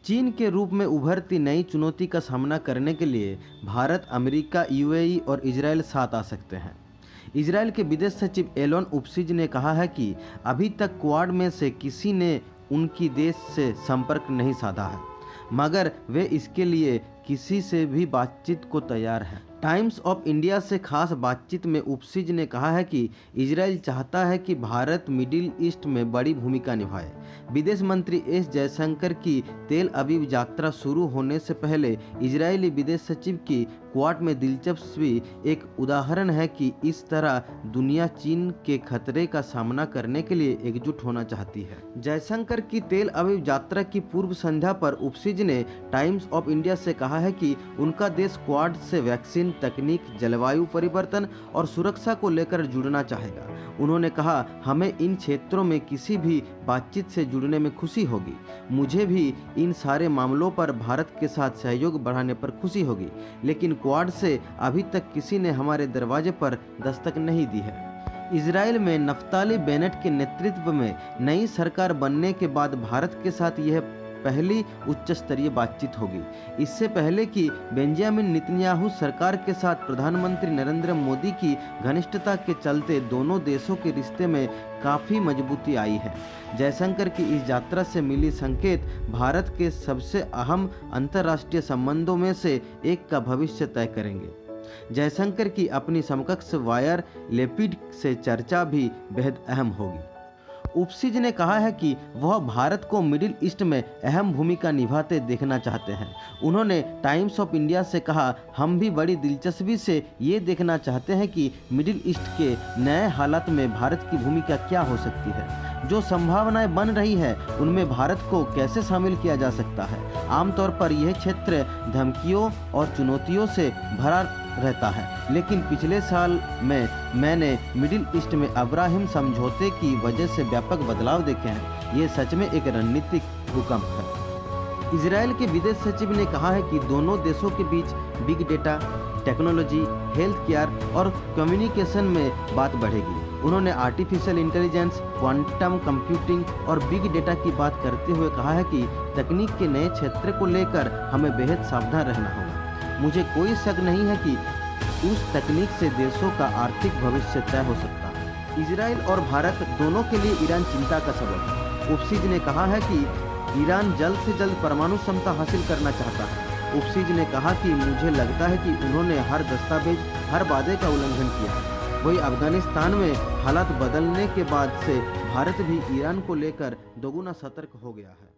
चीन के रूप में उभरती नई चुनौती का सामना करने के लिए भारत, अमेरिका, यूएई और इजराइल साथ आ सकते हैं। इजराइल के विदेश सचिव एलोन उप्सिज ने कहा है कि अभी तक क्वाड में से किसी ने उनकी देश से संपर्क नहीं साधा है, मगर वे इसके लिए किसी से भी बातचीत को तैयार हैं। टाइम्स ऑफ इंडिया से खास बातचीत में उप्सिज ने कहा है कि इजराइल चाहता है कि भारत मिडिल ईस्ट में बड़ी भूमिका निभाए। विदेश मंत्री एस जयशंकर की तेल अवीव यात्रा शुरू होने से पहले इजरायली विदेश सचिव की क्वाड में दिलचस्पी एक उदाहरण है कि इस तरह दुनिया चीन के खतरे का सामना करने के लिए एकजुट होना चाहती है। जयशंकर की तेल अवीव यात्रा की पूर्व संध्या पर उप्सिज ने टाइम्स ऑफ इंडिया से कहा है कि उनका देश क्वाड से वैक्सीन, तकनीक, जलवायु परिवर्तन और सुरक्षा को लेकर जुड़ना चाहेगा। उन्होंने कहा, हमें इन क्षेत्रों में किसी भी बातचीत से जुड़ने में खुशी होगी। मुझे भी इन सारे मामलों पर भारत के साथ सहयोग बढ़ाने पर खुशी होगी, लेकिन क्वाड से अभी तक किसी ने हमारे दरवाजे पर दस्तक नहीं दी है। इजराइल में नफ्ताली बेनेट के नेतृत्व में नई सरकार बनने के बाद भारत के साथ यह पहली उच्च स्तरीय बातचीत होगी। इससे पहले कि बेंजामिन नेतन्याहू सरकार के साथ प्रधानमंत्री नरेंद्र मोदी की घनिष्ठता के चलते दोनों देशों के रिश्ते में काफ़ी मजबूती आई है। जयशंकर की इस यात्रा से मिली संकेत भारत के सबसे अहम अंतर्राष्ट्रीय संबंधों में से एक का भविष्य तय करेंगे। जयशंकर की अपनी समकक्ष वायर लेपिड से चर्चा भी बेहद अहम होगी। उप्सिज ने कहा है कि वह भारत को मिडिल ईस्ट में अहम भूमिका निभाते देखना चाहते हैं। उन्होंने टाइम्स ऑफ इंडिया से कहा, हम भी बड़ी दिलचस्पी से ये देखना चाहते हैं कि मिडिल ईस्ट के नए हालात में भारत की भूमिका क्या हो सकती है। जो संभावनाएं बन रही है उनमें भारत को कैसे शामिल किया जा सकता है। आमतौर पर यह क्षेत्र धमकियों और चुनौतियों से भरा रहता है, लेकिन पिछले साल में मैंने मिडिल ईस्ट में अब्राहम समझौते की वजह से व्यापक बदलाव देखे हैं। ये सच में एक रणनीतिक भूकंप है। इजराइल के विदेश सचिव ने कहा है कि दोनों देशों के बीच big data, technology, health care और कम्युनिकेशन में बात बढ़ेगी। उन्होंने आर्टिफिशियल इंटेलिजेंस, क्वांटम कंप्यूटिंग और बिग डेटा की बात करते हुए कहा है कि तकनीक के नए क्षेत्र को लेकर हमें बेहद सावधान रहना होगा। मुझे कोई शक नहीं है कि उस तकनीक से देशों का आर्थिक भविष्य तय हो सकता है। इजराइल और भारत दोनों के लिए ईरान चिंता का सबब है। उप्सिज ने कहा है कि ईरान जल्द से जल्द परमाणु क्षमता हासिल करना चाहता है। उप्सिज ने कहा कि मुझे लगता है कि उन्होंने हर दस्तावेज, हर वादे का उल्लंघन किया है। वही अफगानिस्तान में हालात बदलने के बाद से भारत भी ईरान को लेकर दोगुना सतर्क हो गया है।